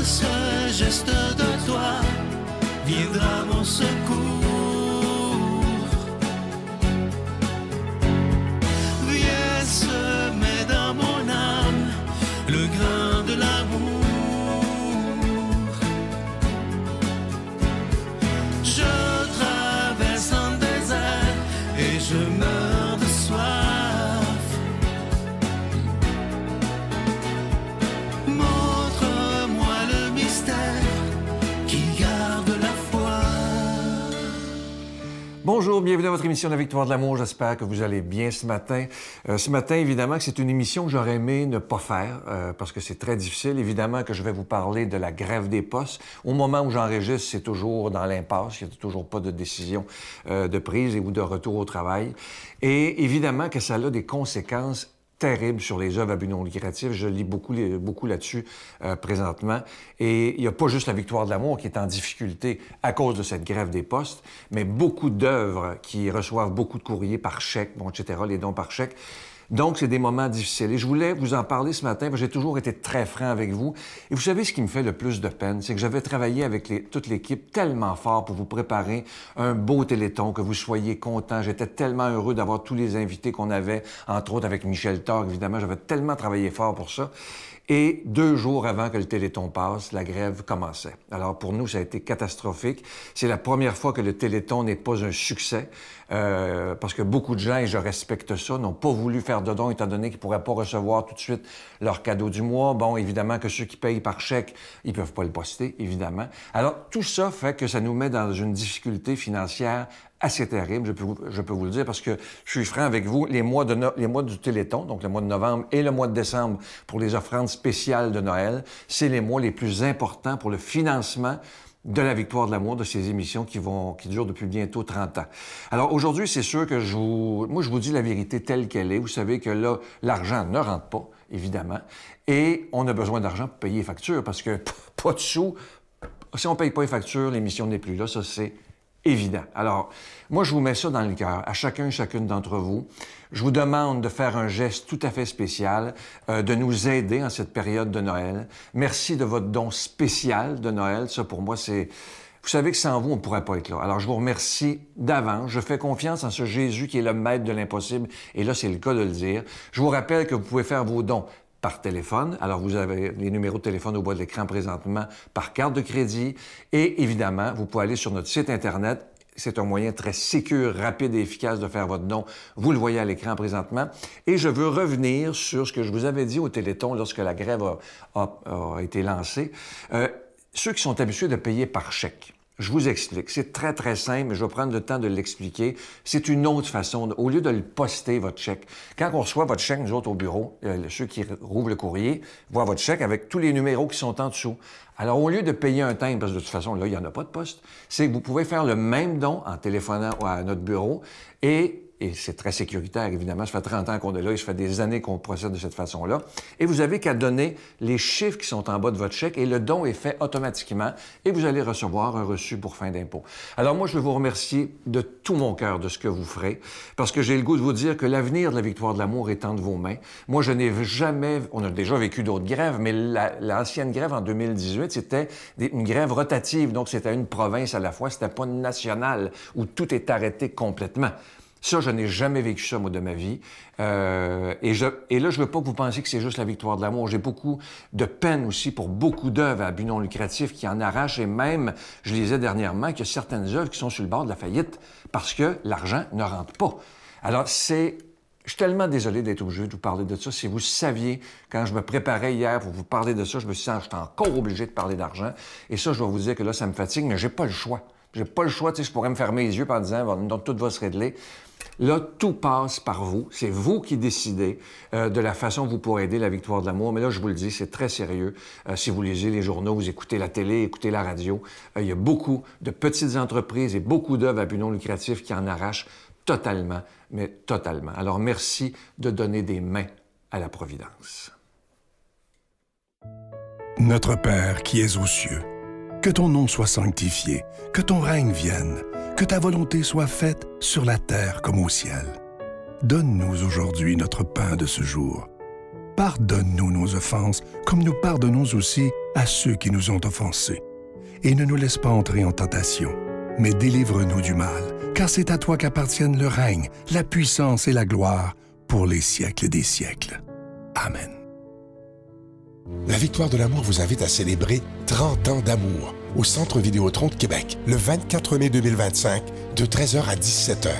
ce geste de toi viendra mon secours. Viens semer dans mon âme le grain de l'amour. Je traverse un désert et je meurs de soif. Montre-moi le mystère qui garde la foi. Bonjour, bienvenue à votre émission La Victoire de l'amour. J'espère que vous allez bien ce matin. Ce matin, évidemment, que c'est une émission que j'aurais aimé ne pas faire parce que c'est très difficile. Évidemment que je vais vous parler de la grève des postes. Au moment où j'enregistre, c'est toujours dans l'impasse. Il n'y a toujours pas de décision de prise ou de retour au travail. Et évidemment que ça a des conséquences terrible sur les œuvres à but non lucratif. Je lis beaucoup là-dessus présentement. Et il n'y a pas juste la Victoire de l'amour qui est en difficulté à cause de cette grève des postes, mais beaucoup d'œuvres qui reçoivent beaucoup de courriers par chèque, bon, etc., les dons par chèque. Donc, c'est des moments difficiles. Et je voulais vous en parler ce matin, parce que j'ai toujours été très franc avec vous. Et vous savez ce qui me fait le plus de peine, c'est que j'avais travaillé avec toute l'équipe tellement fort pour vous préparer un beau téléthon, que vous soyez contents. J'étais tellement heureux d'avoir tous les invités qu'on avait, entre autres avec Michel Thor, évidemment. J'avais tellement travaillé fort pour ça. Et 2 jours avant que le Téléthon passe, la grève commençait. Alors, pour nous, ça a été catastrophique. C'est la première fois que le Téléthon n'est pas un succès, parce que beaucoup de gens, et je respecte ça, n'ont pas voulu faire de dons, étant donné qu'ils ne pourraient pas recevoir tout de suite leur cadeau du mois. Bon, évidemment que ceux qui payent par chèque, ils ne peuvent pas le poster, évidemment. Alors, tout ça fait que ça nous met dans une difficulté financière assez terrible, je peux vous le dire, parce que je suis franc avec vous, les mois du Téléthon, donc le mois de novembre et le mois de décembre pour les offrandes spéciales de Noël, c'est les mois les plus importants pour le financement de la Victoire de l'amour, de ces émissions qui durent depuis bientôt 30 ans. Alors aujourd'hui, c'est sûr que je vous dis la vérité telle qu'elle est. Vous savez que là, l'argent ne rentre pas, évidemment, et on a besoin d'argent pour payer les factures, parce que pas de sous, si on ne paye pas les factures, l'émission n'est plus là, ça c'est évident. Alors, moi, je vous mets ça dans le cœur, à chacun et chacune d'entre vous. Je vous demande de faire un geste tout à fait spécial, de nous aider en cette période de Noël. Merci de votre don spécial de Noël. Ça, pour moi, c'est... Vous savez que sans vous, on ne pourrait pas être là. Alors, je vous remercie d'avance. Je fais confiance en ce Jésus qui est le maître de l'impossible. Et là, c'est le cas de le dire. Je vous rappelle que vous pouvez faire vos dons par téléphone. Alors, vous avez les numéros de téléphone au bas de l'écran présentement, par carte de crédit. Et évidemment, vous pouvez aller sur notre site Internet. C'est un moyen très sécure, rapide et efficace de faire votre don. Vous le voyez à l'écran présentement. Et je veux revenir sur ce que je vous avais dit au Téléthon lorsque la grève a été lancée. Ceux qui sont habitués de payer par chèque. Je vous explique. C'est très, très simple, mais je vais prendre le temps de l'expliquer. C'est une autre façon. Au lieu de le poster, votre chèque, quand on reçoit votre chèque, nous autres au bureau, ceux qui rouvrent le courrier, voient votre chèque avec tous les numéros qui sont en dessous. Alors, au lieu de payer un timbre, parce que de toute façon, là, il n'y en a pas de poste, c'est que vous pouvez faire le même don en téléphonant à notre bureau et c'est très sécuritaire, évidemment. Ça fait 30 ans qu'on est là et ça fait des années qu'on procède de cette façon-là. Et vous avez qu'à donner les chiffres qui sont en bas de votre chèque et le don est fait automatiquement et vous allez recevoir un reçu pour fin d'impôt. Alors moi, je veux vous remercier de tout mon cœur de ce que vous ferez parce que j'ai le goût de vous dire que l'avenir de la Victoire de l'amour est entre vos mains. Moi, je n'ai jamais... On a déjà vécu d'autres grèves, mais l'ancienne grève en 2018, c'était une grève rotative. Donc, c'était une province à la fois. C'était pas national où tout est arrêté complètement. Ça, je n'ai jamais vécu ça, moi, de ma vie. Et là, je veux pas que vous pensiez que c'est juste la Victoire de l'amour. J'ai beaucoup de peine aussi pour beaucoup d'œuvres à but non lucratif qui en arrachent. Et même, je lisais dernièrement qu'il y a certaines œuvres qui sont sur le bord de la faillite parce que l'argent ne rentre pas. Alors, je suis tellement désolé d'être obligé de vous parler de ça. Si vous saviez, quand je me préparais hier pour vous parler de ça, je me suis dit, j'étais encore obligé de parler d'argent. Et ça, je dois vous dire que là, ça me fatigue, mais j'ai pas le choix. J'ai pas le choix, tu sais, je pourrais me fermer les yeux en disant, donc tout va se régler. Là, tout passe par vous. C'est vous qui décidez de la façon que vous pourrez aider la Victoire de l'amour. Mais là, je vous le dis, c'est très sérieux. Si vous lisez les journaux, vous écoutez la télé, écoutez la radio, il y a beaucoup de petites entreprises et beaucoup d'œuvres à but non lucratif qui en arrachent totalement, mais totalement. Alors, merci de donner des mains à la Providence. Notre Père qui es aux cieux, que ton nom soit sanctifié, que ton règne vienne, que ta volonté soit faite sur la terre comme au ciel. Donne-nous aujourd'hui notre pain de ce jour. Pardonne-nous nos offenses, comme nous pardonnons aussi à ceux qui nous ont offensés. Et ne nous laisse pas entrer en tentation, mais délivre-nous du mal, car c'est à toi qu'appartiennent le règne, la puissance et la gloire pour les siècles des siècles. Amen. La Victoire de l'amour vous invite à célébrer 30 ans d'amour au Centre Vidéotron de Québec, le 24 mai 2025, de 13h à 17h.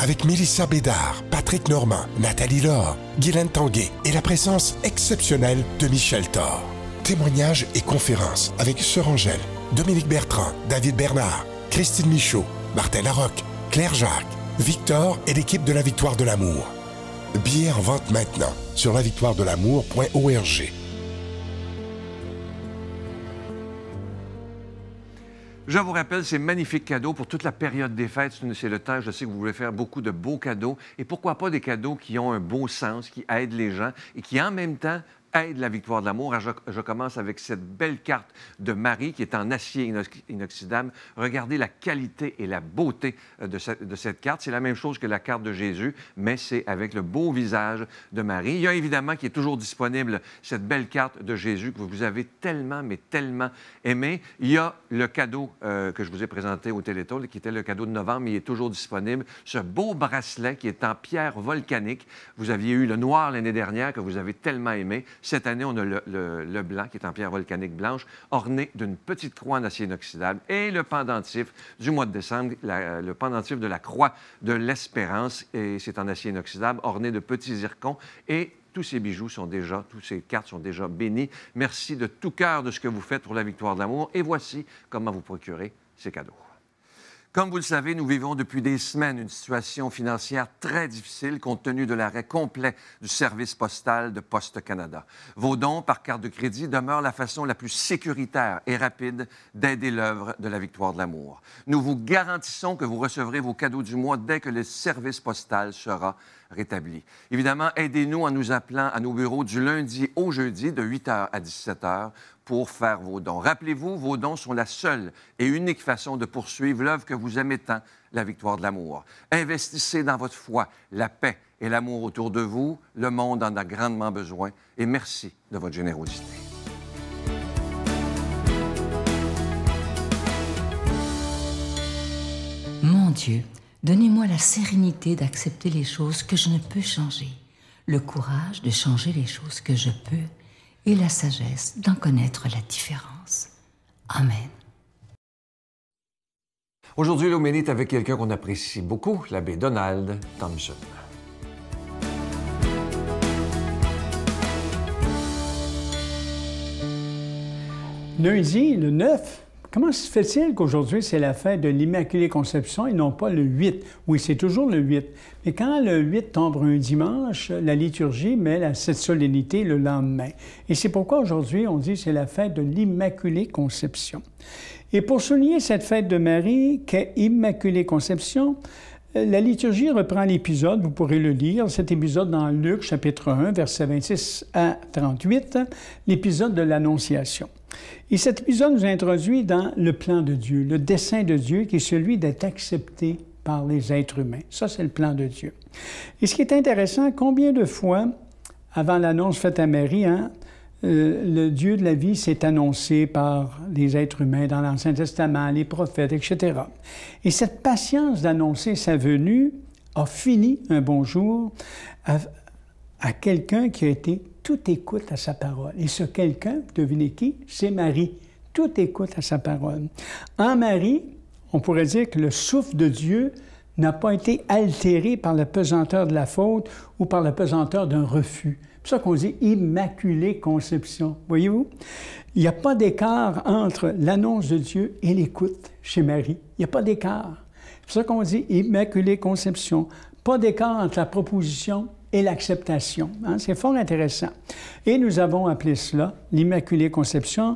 Avec Mélissa Bédard, Patrick Normand, Nathalie Laure, Guylaine Tanguay et la présence exceptionnelle de Michel Thor. Témoignages et conférences avec Sœur Angèle, Dominique Bertrand, David Bernard, Christine Michaud, Martin Larocque, Claire Jacques, Victor et l'équipe de la Victoire de l'amour. Billets en vente maintenant sur lavictoiredelamour.org. Je vous rappelle ces magnifiques cadeaux pour toute la période des fêtes. C'est le temps, je sais que vous voulez faire beaucoup de beaux cadeaux. Et pourquoi pas des cadeaux qui ont un beau sens, qui aident les gens et qui, en même temps, aident la Victoire de l'amour. Je commence avec cette belle carte de Marie qui est en acier inoxydable. Regardez la qualité et la beauté de cette carte. C'est la même chose que la carte de Jésus, mais c'est avec le beau visage de Marie. Il y a évidemment qui est toujours disponible cette belle carte de Jésus que vous avez tellement, mais tellement aimé. Il y a le cadeau que je vous ai présenté au Téléthon, qui était le cadeau de novembre, mais il est toujours disponible. Ce beau bracelet qui est en pierre volcanique. Vous aviez eu le noir l'année dernière que vous avez tellement aimé. Cette année, on a le blanc, qui est en pierre volcanique blanche, orné d'une petite croix en acier inoxydable. Et le pendentif du mois de décembre, le pendentif de la croix de l'Espérance, et c'est en acier inoxydable, orné de petits zircons. Et tous ces bijoux sont déjà, toutes ces cartes sont déjà bénies. Merci de tout cœur de ce que vous faites pour la Victoire de l'amour. Et voici comment vous procurer ces cadeaux. Comme vous le savez, nous vivons depuis des semaines une situation financière très difficile compte tenu de l'arrêt complet du service postal de Poste Canada. Vos dons par carte de crédit demeurent la façon la plus sécuritaire et rapide d'aider l'œuvre de la Victoire de l'amour. Nous vous garantissons que vous recevrez vos cadeaux du mois dès que le service postal sera rétabli. Évidemment, aidez-nous en nous appelant à nos bureaux du lundi au jeudi de 8h à 17h pour faire vos dons. Rappelez-vous, vos dons sont la seule et unique façon de poursuivre l'œuvre que vous aimez tant, la Victoire de l'amour. Investissez dans votre foi, la paix et l'amour autour de vous. Le monde en a grandement besoin. Et merci de votre générosité. Mon Dieu, donnez-moi la sérénité d'accepter les choses que je ne peux changer, le courage de changer les choses que je peux et la sagesse d'en connaître la différence. Amen. Aujourd'hui, l'homélie est avec quelqu'un qu'on apprécie beaucoup, l'abbé Donald Thompson. Lundi, le 9, comment se fait-il qu'aujourd'hui, c'est la fête de l'Immaculée Conception et non pas le 8? Oui, c'est toujours le 8. Mais quand le 8 tombe un dimanche, la liturgie met cette solennité le lendemain. Et c'est pourquoi aujourd'hui, on dit que c'est la fête de l'Immaculée Conception. Et pour souligner cette fête de Marie, qu'est Immaculée Conception, la liturgie reprend l'épisode, vous pourrez le lire, cet épisode dans Luc, chapitre 1, versets 26 à 38, l'épisode de l'Annonciation. Et cet épisode nous introduit dans le plan de Dieu, le dessein de Dieu qui est celui d'être accepté par les êtres humains. Ça, c'est le plan de Dieu. Et ce qui est intéressant, combien de fois, avant l'annonce faite à Marie, le Dieu de la vie s'est annoncé par les êtres humains dans l'Ancien Testament, les prophètes, etc. Et cette patience d'annoncer sa venue a fini un bon jour à quelqu'un qui a été tout écoute à sa parole. Et ce quelqu'un, devinez qui? C'est Marie. Tout écoute à sa parole. En Marie, on pourrait dire que le souffle de Dieu n'a pas été altéré par la pesanteur de la faute ou par la pesanteur d'un refus. C'est pour ça qu'on dit « Immaculée Conception ». Voyez-vous? Il n'y a pas d'écart entre l'annonce de Dieu et l'écoute chez Marie. Il n'y a pas d'écart. C'est pour ça qu'on dit « Immaculée Conception ». Pas d'écart entre la proposition et l'acceptation. Hein? C'est fort intéressant. Et nous avons appelé cela l'Immaculée Conception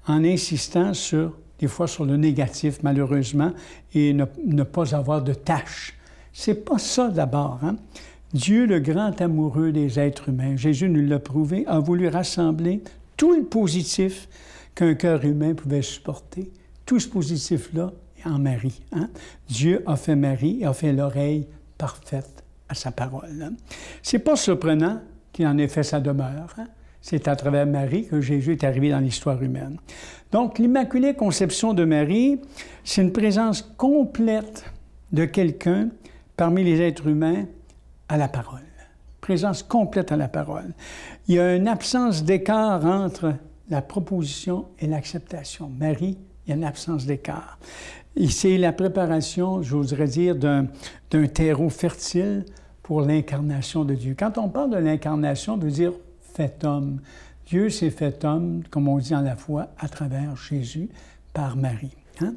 en insistant des fois sur le négatif, malheureusement, et ne pas avoir de tâches. C'est pas ça d'abord. Hein? Dieu, le grand amoureux des êtres humains, Jésus nous l'a prouvé, a voulu rassembler tout le positif qu'un cœur humain pouvait supporter. Tout ce positif-là est en Marie. Hein? Dieu a fait Marie et a fait l'oreille parfaite à sa parole. Hein? C'est pas surprenant qui en est fait sa demeure. Hein? C'est à travers Marie que Jésus est arrivé dans l'histoire humaine. Donc, l'Immaculée Conception de Marie, c'est une présence complète de quelqu'un parmi les êtres humains à la parole. Présence complète à la parole. Il y a une absence d'écart entre la proposition et l'acceptation. Marie, il y a une absence d'écart. C'est la préparation, j'oserais dire, d'un terreau fertile pour l'incarnation de Dieu. Quand on parle de l'incarnation, on veut dire « fait homme ». Dieu s'est fait homme, comme on dit en la foi, à travers Jésus, par Marie. Hein?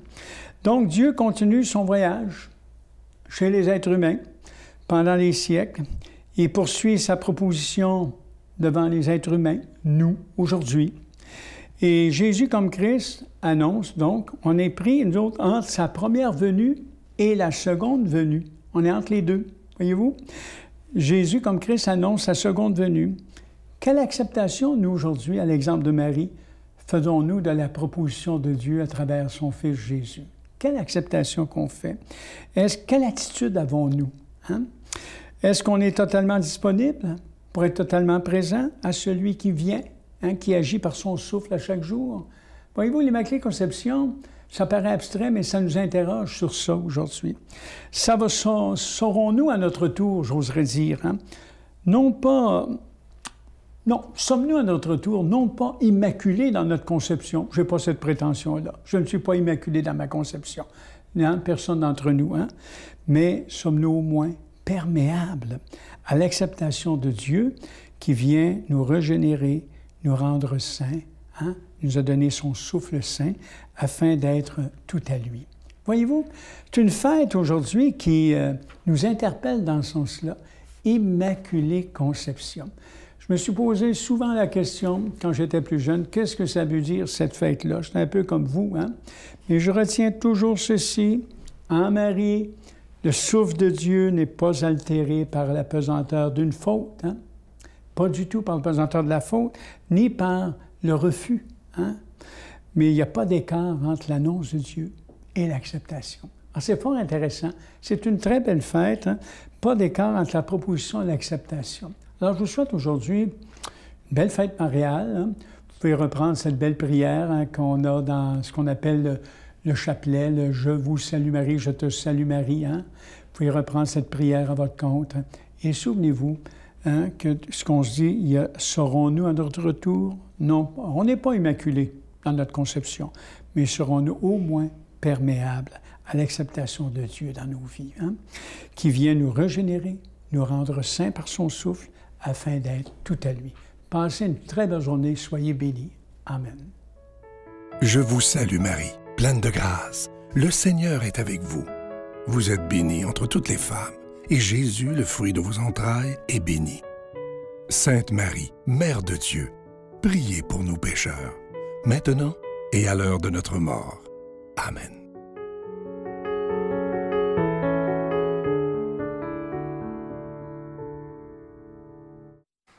Donc, Dieu continue son voyage chez les êtres humains pendant les siècles et poursuit sa proposition devant les êtres humains, nous, aujourd'hui. Et Jésus, comme Christ, annonce donc, on est pris, nous autres, entre sa première venue et la seconde venue. On est entre les deux, voyez-vous? Jésus, comme Christ, annonce sa seconde venue. Quelle acceptation, nous, aujourd'hui, à l'exemple de Marie, faisons-nous de la proposition de Dieu à travers son Fils Jésus? Quelle acceptation qu'on fait? Quelle attitude avons-nous? Hein? Est-ce qu'on est totalement disponible pour être totalement présent à celui qui vient, hein, qui agit par son souffle à chaque jour? Voyez-vous, l'Immaculée Conception, ça paraît abstrait, mais ça nous interroge sur ça aujourd'hui. Saurons-nous à notre tour, j'oserais dire, hein? Non, sommes-nous à notre tour, non pas immaculés dans notre conception? Je n'ai pas cette prétention-là. Je ne suis pas immaculé dans ma conception. Non, personne d'entre nous, hein? Mais sommes-nous au moins perméables à l'acceptation de Dieu qui vient nous régénérer, nous rendre saints, hein? Nous a donné son souffle saint afin d'être tout à lui. Voyez-vous, c'est une fête aujourd'hui qui nous interpelle dans ce sens-là. Immaculée Conception. Je me suis posé souvent la question, quand j'étais plus jeune, qu'est-ce que ça veut dire, cette fête-là? J'étais un peu comme vous, hein? Mais je retiens toujours ceci. En Marie, le souffle de Dieu n'est pas altéré par la pesanteur d'une faute, hein? Pas du tout par la pesanteur de la faute, ni par le refus, hein? Mais il n'y a pas d'écart entre l'annonce de Dieu et l'acceptation. Alors, c'est fort intéressant. C'est une très belle fête, hein? Pas d'écart entre la proposition et l'acceptation. Alors, je vous souhaite aujourd'hui une belle fête mariale. Hein? Vous pouvez reprendre cette belle prière, hein, qu'on a dans ce qu'on appelle le chapelet, le « Je vous salue Marie, je te salue Marie hein? ». Vous pouvez reprendre cette prière à votre compte. Hein? Et souvenez-vous hein, que ce qu'on se dit, serons-nous à notre retour? Non, on n'est pas immaculés dans notre conception, mais serons-nous au moins perméables à l'acceptation de Dieu dans nos vies, hein? Qui vient nous régénérer, nous rendre saints par son souffle, afin d'être tout à lui. Passez une très belle journée, soyez bénis. Amen. Je vous salue Marie, pleine de grâce. Le Seigneur est avec vous. Vous êtes bénie entre toutes les femmes, et Jésus, le fruit de vos entrailles, est béni. Sainte Marie, Mère de Dieu, priez pour nous pécheurs, maintenant et à l'heure de notre mort. Amen.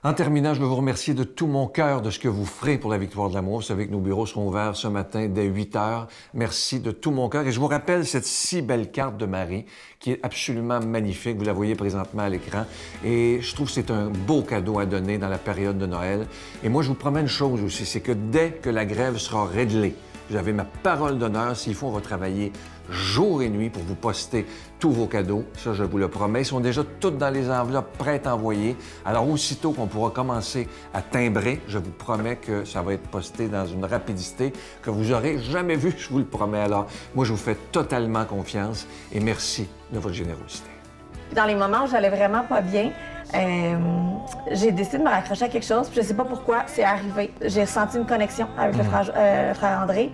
En terminant, je veux vous remercier de tout mon cœur de ce que vous ferez pour la victoire de l'amour. Vous savez que nos bureaux seront ouverts ce matin dès 8 heures. Merci de tout mon cœur. Et je vous rappelle cette si belle carte de Marie qui est absolument magnifique. Vous la voyez présentement à l'écran. Et je trouve que c'est un beau cadeau à donner dans la période de Noël. Et moi, je vous promets une chose aussi, c'est que dès que la grève sera réglée, vous avez ma parole d'honneur. S'il faut, on va travailler jour et nuit pour vous poster tous vos cadeaux. Ça, je vous le promets. Ils sont déjà toutes dans les enveloppes prêtes à envoyer. Alors, aussitôt qu'on pourra commencer à timbrer, je vous promets que ça va être posté dans une rapidité que vous n'aurez jamais vue, je vous le promets. Alors, moi, je vous fais totalement confiance et merci de votre générosité. Dans les moments où j'allais vraiment pas bien, j'ai décidé de me raccrocher à quelque chose, puis je sais pas pourquoi, c'est arrivé. J'ai ressenti une connexion avec le frère André.